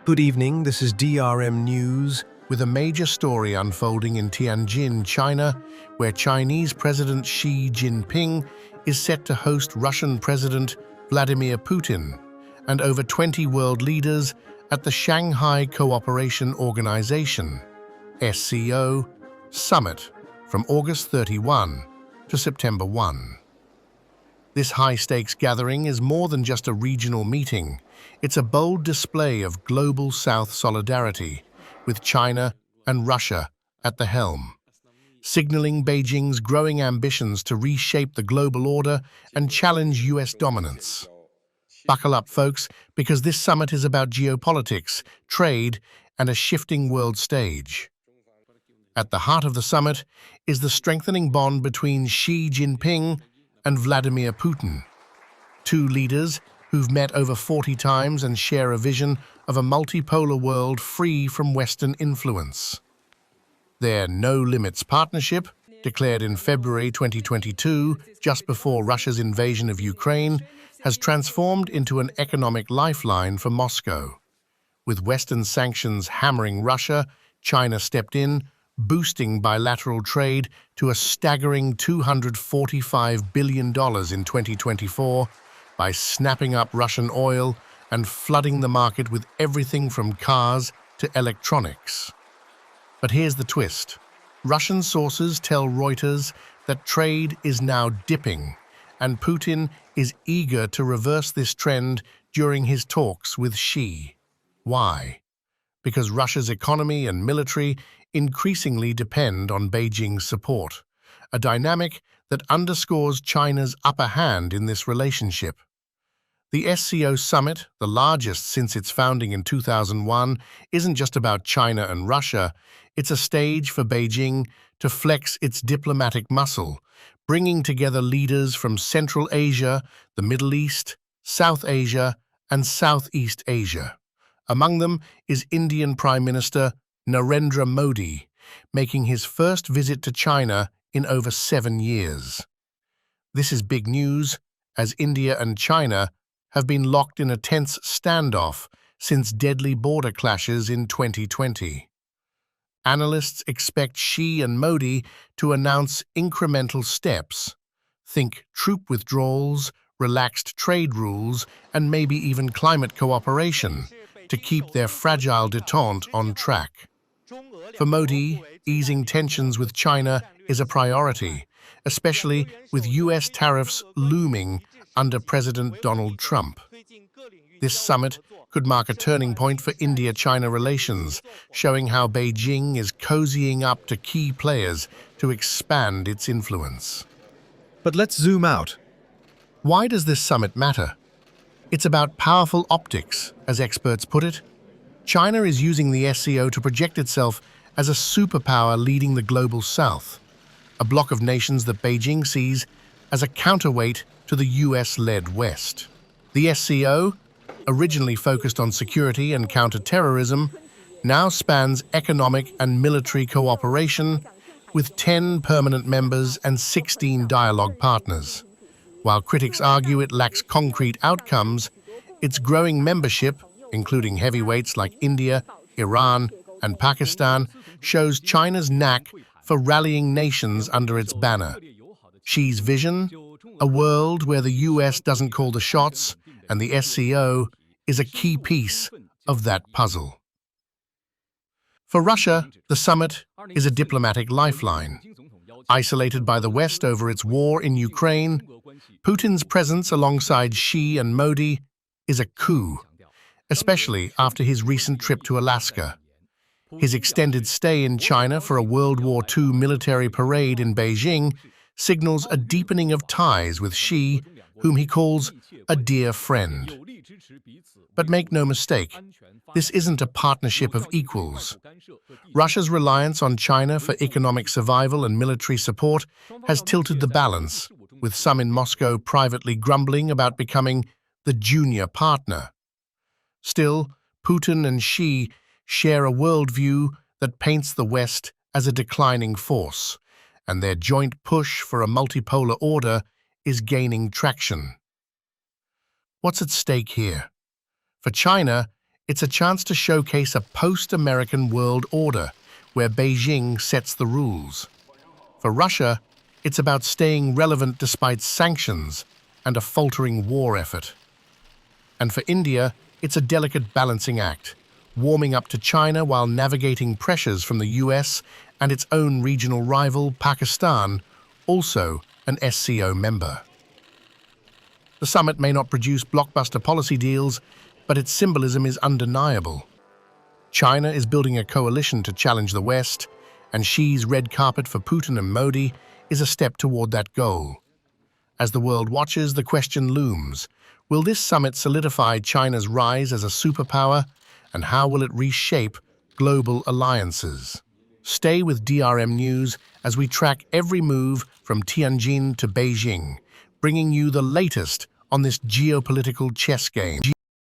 Good evening, this is DRM News, with a major story unfolding in Tianjin, China, where Chinese President Xi Jinping is set to host Russian President Vladimir Putin and over 20 world leaders at the Shanghai Cooperation Organization (SCO) summit from August 31 to September 1. This high-stakes gathering is more than just a regional meeting. It's a bold display of global South solidarity, with China and Russia at the helm, signaling Beijing's growing ambitions to reshape the global order and challenge US dominance. Buckle up, folks, because this summit is about geopolitics, trade, and a shifting world stage. At the heart of the summit is the strengthening bond between Xi Jinping and Vladimir Putin, two leaders who've met over 40 times and share a vision of a multipolar world free from Western influence. Their no-limits partnership, declared in February 2022, just before Russia's invasion of Ukraine, has transformed into an economic lifeline for Moscow. With Western sanctions hammering Russia, China stepped in, boosting bilateral trade to a staggering $245 billion in 2024 by snapping up Russian oil and flooding the market with everything from cars to electronics. But here's the twist. Russian sources tell Reuters that trade is now dipping, and Putin is eager to reverse this trend during his talks with Xi. Why? Because Russia's economy and military increasingly depend on Beijing's support, a dynamic that underscores China's upper hand in this relationship. The SCO summit, the largest since its founding in 2001, isn't just about China and Russia. It's a stage for Beijing to flex its diplomatic muscle, bringing together leaders from Central Asia, the Middle East, South Asia, and Southeast Asia. Among them is Indian Prime Minister Narendra Modi, making his first visit to China in over 7 years. This is big news, as India and China have been locked in a tense standoff since deadly border clashes in 2020. Analysts expect Xi and Modi to announce incremental steps. Think troop withdrawals, relaxed trade rules, and maybe even climate cooperation to keep their fragile détente on track. For Modi, easing tensions with China is a priority, especially with US tariffs looming under President Donald Trump. This summit could mark a turning point for India-China relations, showing how Beijing is cozying up to key players to expand its influence. But let's zoom out. Why does this summit matter? It's about powerful optics, as experts put it. China is using the SCO to project itself as a superpower leading the global South, a bloc of nations that Beijing sees as a counterweight to the US-led West. The SCO, originally focused on security and counter-terrorism, now spans economic and military cooperation with 10 permanent members and 16 dialogue partners. While critics argue it lacks concrete outcomes, its growing membership, including heavyweights like India, Iran, and Pakistan, shows China's knack for rallying nations under its banner. Xi's vision? A world where the US doesn't call the shots, and the SCO is a key piece of that puzzle. For Russia, the summit is a diplomatic lifeline. Isolated by the West over its war in Ukraine, Putin's presence alongside Xi and Modi is a coup, especially after his recent trip to Alaska. His extended stay in China for a World War II military parade in Beijing signals a deepening of ties with Xi, whom he calls a dear friend. But make no mistake, this isn't a partnership of equals. Russia's reliance on China for economic survival and military support has tilted the balance, with some in Moscow privately grumbling about becoming the junior partner. Still, Putin and Xi share a worldview that paints the West as a declining force, and their joint push for a multipolar order is gaining traction. What's at stake here? For China, It's a chance to showcase a post-American world order where Beijing sets the rules. For Russia, it's about staying relevant despite sanctions and a faltering war effort. And for India, it's a delicate balancing act, warming up to China while navigating pressures from the US and its own regional rival, Pakistan, also an SCO member. The summit may not produce blockbuster policy deals, but its symbolism is undeniable. China is building a coalition to challenge the West, and Xi's red carpet for Putin and Modi is a step toward that goal. As the world watches, the question looms: will this summit solidify China's rise as a superpower, and how will it reshape global alliances? Stay with DRM News as we track every move from Tianjin to Beijing, bringing you the latest on this geopolitical chess game.